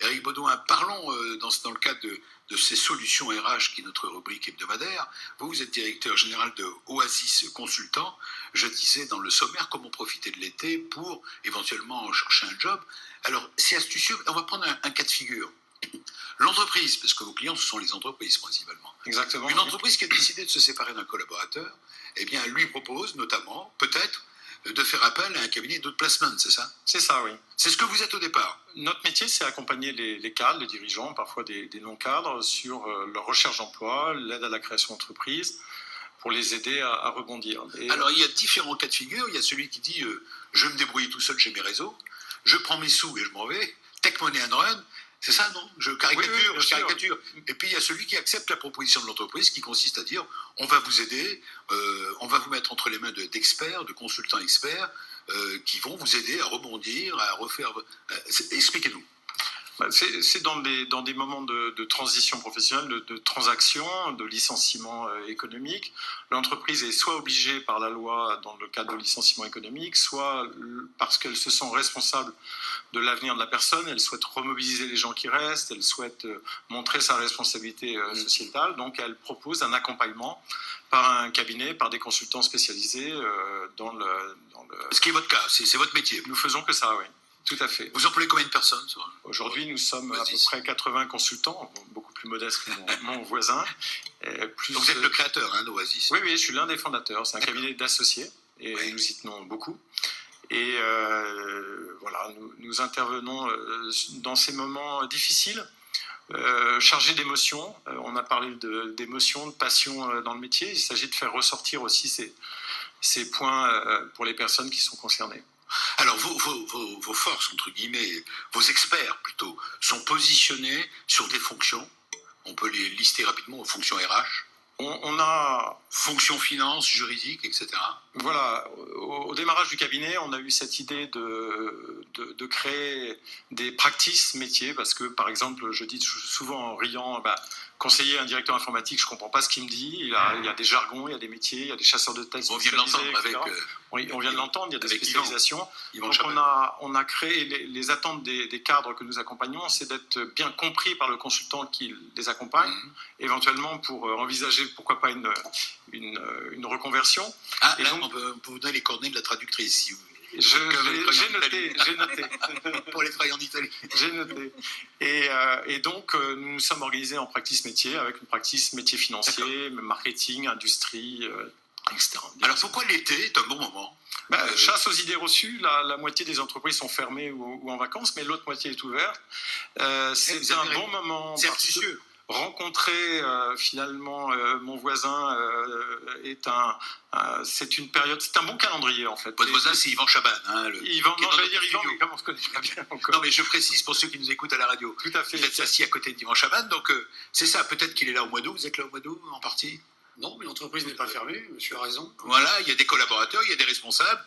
Éric Baudouin, parlons dans le cadre de ces solutions RH, qui est notre rubrique hebdomadaire. Vous êtes directeur général de Oasis Consultant. Je disais dans le sommaire comment profiter de l'été pour éventuellement chercher un job. Alors, c'est astucieux. On va prendre un cas de figure. L'entreprise, parce que vos clients, ce sont les entreprises principalement. Exactement. Une entreprise qui a décidé de se séparer d'un collaborateur, eh bien, lui propose notamment, peut-être, de faire appel à un cabinet de placement, c'est ça? C'est ça, oui. C'est ce que vous êtes au départ. Notre métier, c'est accompagner les cadres, les dirigeants, parfois des non-cadres, sur leur recherche d'emploi, l'aide à la création d'entreprise, pour les aider à rebondir. Alors, il y a différents cas de figure. Il y a celui qui dit je me débrouille tout seul, j'ai mes réseaux, je prends mes sous et je m'en vais, take money and run. C'est ça, non? Je caricature. Et puis il y a celui qui accepte la proposition de l'entreprise, qui consiste à dire on va vous aider, on va vous mettre entre les mains d'experts, de consultants experts, qui vont vous aider à rebondir, à refaire. Expliquez-nous. C'est dans des moments de transition professionnelle, de transaction, de licenciement économique. L'entreprise est soit obligée par la loi dans le cadre de licenciement économique, soit parce qu'elle se sent responsable de l'avenir de la personne, elle souhaite remobiliser les gens qui restent, elle souhaite montrer sa responsabilité sociétale, donc elle propose un accompagnement par un cabinet, par des consultants spécialisés dans le... Ce qui est votre cas, c'est votre métier. Nous faisons que ça, oui. Tout à fait. Vous employez combien de personnes? Aujourd'hui, nous sommes à peu près 80 consultants, beaucoup plus modestes que mon voisin. Donc vous êtes le créateur d'Oasis? Oui, je suis l'un des fondateurs. C'est un cabinet d'associés et nous y tenons beaucoup. Et voilà, nous intervenons dans ces moments difficiles, chargés d'émotions. On a parlé d'émotions, de passion dans le métier. Il s'agit de faire ressortir aussi ces points pour les personnes qui sont concernées. Alors, vos forces, entre guillemets, vos experts plutôt, sont positionnés sur des fonctions. On peut les lister rapidement aux fonctions RH. On a fonctions finance, juridique, etc. Voilà, au démarrage du cabinet, on a eu cette idée de créer des practices métiers, parce que, par exemple, je dis souvent en riant, conseiller un directeur informatique, je ne comprends pas ce qu'il me dit, il y a des jargons, il y a des métiers, il y a des chasseurs de tête. On vient de l'entendre avec... Oui, on vient de l'entendre, il y a des spécialisations. Donc on a créé les attentes des cadres que nous accompagnons, c'est d'être bien compris par le consultant qui les accompagne, éventuellement pour envisager, pourquoi pas, une reconversion. Ah, et là, on peut vous donner les coordonnées de la traductrice, si vous voulez. J'ai noté. Pour les travailler en Italie. J'ai noté. Et donc, nous nous sommes organisés en practice métier, avec une practice métier financier, marketing, industrie, etc. Alors, pourquoi l'été est un bon moment? Chasse aux idées reçues, la moitié des entreprises sont fermées ou en vacances, mais l'autre moitié est ouverte. C'est un bon moment. C'est astucieux. Rencontrer finalement mon voisin c'est une période, c'est un bon calendrier en fait. Votre voisin, c'est Yvan Chaban. Yvan, j'allais dire Yvan, mais comme on se connaît pas bien encore. Non, mais je précise pour ceux qui nous écoutent à la radio. Tout à fait. Vous êtes assis à côté d'Yvan Chaban, donc c'est ça. Peut-être qu'il est là au mois d'août. Vous êtes là au mois d'août en partie? Non, mais l'entreprise n'est pas fermée, monsieur a raison. Voilà, il y a des collaborateurs, il y a des responsables,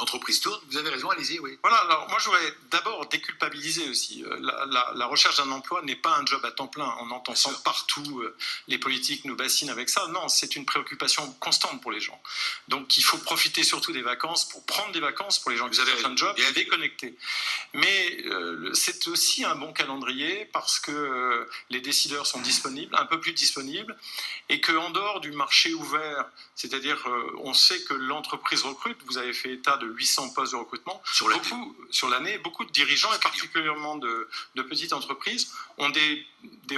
l'entreprise tourne, vous avez raison, allez-y, oui. Voilà, alors moi je voudrais d'abord déculpabiliser aussi. La recherche d'un emploi n'est pas un job à temps plein. On entend ça partout, les politiques nous bassinent avec ça. Non, c'est une préoccupation constante pour les gens. Donc il faut profiter surtout des vacances pour prendre des vacances pour les gens qui cherchent un job et déconnecter. Mais c'est aussi un bon calendrier parce que les décideurs sont disponibles, un peu plus disponibles, et qu'en dehors du marché ouvert, c'est-à-dire on sait que l'entreprise recrute, vous avez fait état de 800 postes de recrutement sur l'année, beaucoup de dirigeants et particulièrement de petites entreprises ont des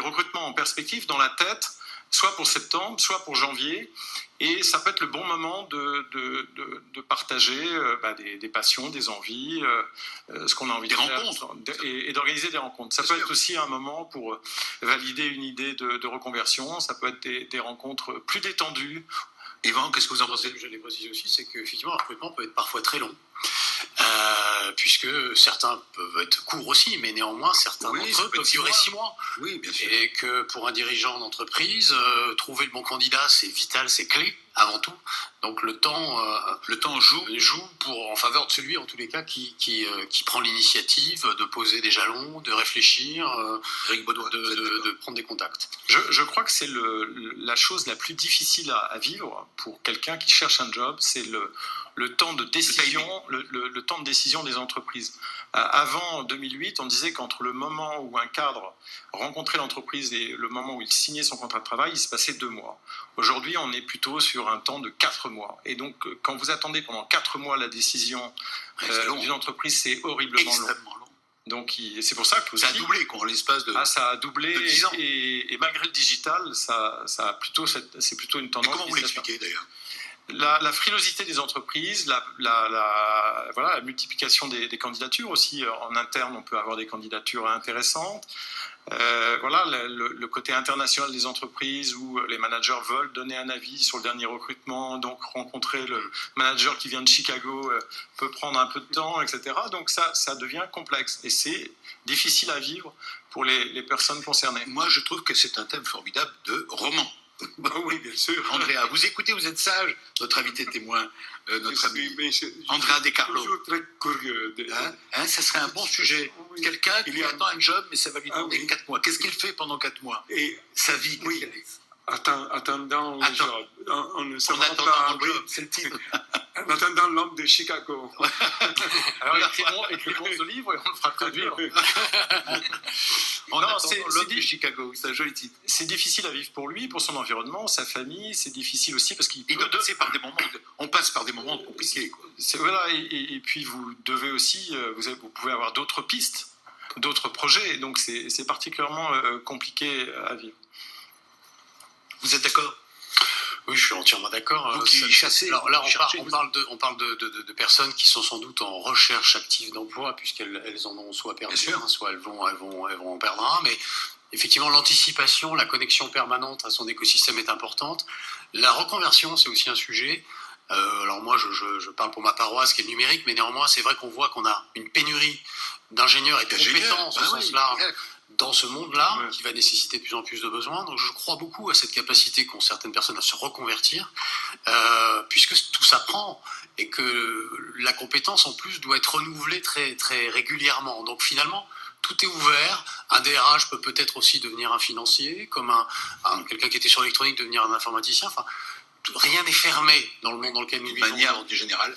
recrutements en perspective dans la tête, soit pour septembre, soit pour janvier, et ça peut être le bon moment de partager des passions, des envies, ce qu'on a envie de faire, et d'organiser des rencontres. Ça peut être aussi un moment pour valider une idée de reconversion, ça peut être des rencontres plus détendues. Yvan, qu'est-ce que vous en pensez? Je l'ai précisé aussi, c'est qu'effectivement, le recrutement peut être parfois très long. Puisque certains peuvent être courts aussi, mais néanmoins, certains d'entre eux peuvent durer 6 mois. Oui, bien sûr. Et que pour un dirigeant d'entreprise, trouver le bon candidat, c'est vital, c'est clé, avant tout. Donc le temps joue en faveur de celui, en tous les cas, qui prend l'initiative de poser des jalons, de réfléchir, de prendre des contacts. Je crois que c'est la chose la plus difficile à vivre pour quelqu'un qui cherche un job, c'est le temps de décision, le temps de décision des entreprises. Avant 2008, on disait qu'entre le moment où un cadre rencontrait l'entreprise et le moment où il signait son contrat de travail, il se passait 2 mois. Aujourd'hui, on est plutôt sur un temps de 4 mois. Et donc, quand vous attendez pendant 4 mois la décision d'une entreprise, c'est horriblement long. Extrêmement long. Donc, c'est pour ça que ça a doublé en l'espace de ça a doublé de 10 ans. Et malgré le digital, c'est plutôt une tendance. Mais comment vous l'expliquez d'ailleurs? La frilosité des entreprises, la multiplication des candidatures aussi. En interne, on peut avoir des candidatures intéressantes. Le côté international des entreprises où les managers veulent donner un avis sur le dernier recrutement, donc rencontrer le manager qui vient de Chicago peut prendre un peu de temps, etc. Donc ça devient complexe et c'est difficile à vivre pour les personnes concernées. Moi, je trouve que c'est un thème formidable de roman. Oui, bien sûr. Andrea, vous écoutez, vous êtes sage. Notre invité témoin, notre ami Andrea De Carlo. Toujours très curieux. Ça serait un bon sujet. Oui. Quelqu'un qui attend un job, mais ça va lui demander 4 mois. Qu'est-ce qu'il fait pendant 4 mois? Et sa vie, oui, attendant le job. On ne se en rend attendant pas. le job, c'est le titre. En attendant l'homme de Chicago. Alors écrivons ce livre et on le fera traduire. En attendant l'homme de Chicago, c'est un joli titre. C'est difficile à vivre pour lui, pour son environnement, sa famille. C'est difficile aussi parce qu'il doit passer par des moments. On passe par des moments compliqués. Et puis vous devez aussi, vous pouvez avoir d'autres pistes, d'autres projets. Donc c'est particulièrement compliqué à vivre. Vous êtes d'accord? Oui, je suis entièrement d'accord. Vous qui chassez. Alors là, on parle de personnes qui sont sans doute en recherche active d'emploi, puisqu'elles en ont soit perdu un, soit elles vont en perdre un. Mais effectivement, l'anticipation, la connexion permanente à son écosystème est importante. La reconversion, c'est aussi un sujet. Alors moi, je parle pour ma paroisse qui est numérique, mais néanmoins, c'est vrai qu'on voit qu'on a une pénurie d'ingénieurs et de compétences au sens large dans ce monde-là, qui va nécessiter de plus en plus de besoins. Donc je crois beaucoup à cette capacité qu'ont certaines personnes à se reconvertir, puisque tout s'apprend et que la compétence en plus doit être renouvelée très, très régulièrement. Donc finalement, tout est ouvert. Un DRH peut peut-être aussi devenir un financier, comme quelqu'un qui était sur l'électronique devenir un informaticien. Enfin, rien n'est fermé dans le monde dans lequel nous vivons. De manière générale,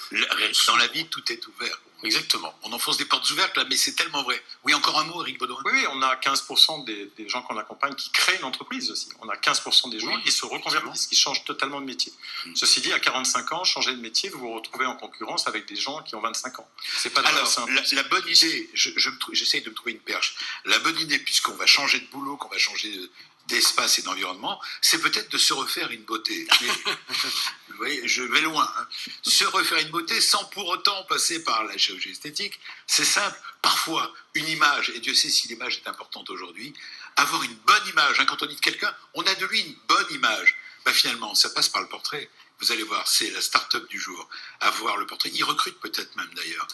dans la vie, tout est ouvert. Exactement. On enfonce des portes ouvertes là, mais c'est tellement vrai. Oui, encore un mot, Eric Baudouin. Oui, on a 15% des gens qu'on accompagne qui créent une entreprise aussi. On a 15% des gens qui se reconvertissent, qui changent totalement de métier. Ceci dit, à 45 ans, changer de métier, vous vous retrouvez en concurrence avec des gens qui ont 25 ans. C'est pas simple. La bonne idée, j'essaye de me trouver une perche. La bonne idée, puisqu'on va changer de boulot, qu'on va changer d'espace et d'environnement, c'est peut-être de se refaire une beauté. Vous voyez, je vais loin. Se refaire une beauté sans pour autant passer par la chirurgie esthétique, c'est simple. Parfois, une image, et Dieu sait si l'image est importante aujourd'hui, avoir une bonne image. Quand on dit de quelqu'un, on a de lui une bonne image. Finalement, ça passe par le portrait. Vous allez voir, c'est la start-up du jour. Avoir le portrait. Ils recrutent peut-être même d'ailleurs.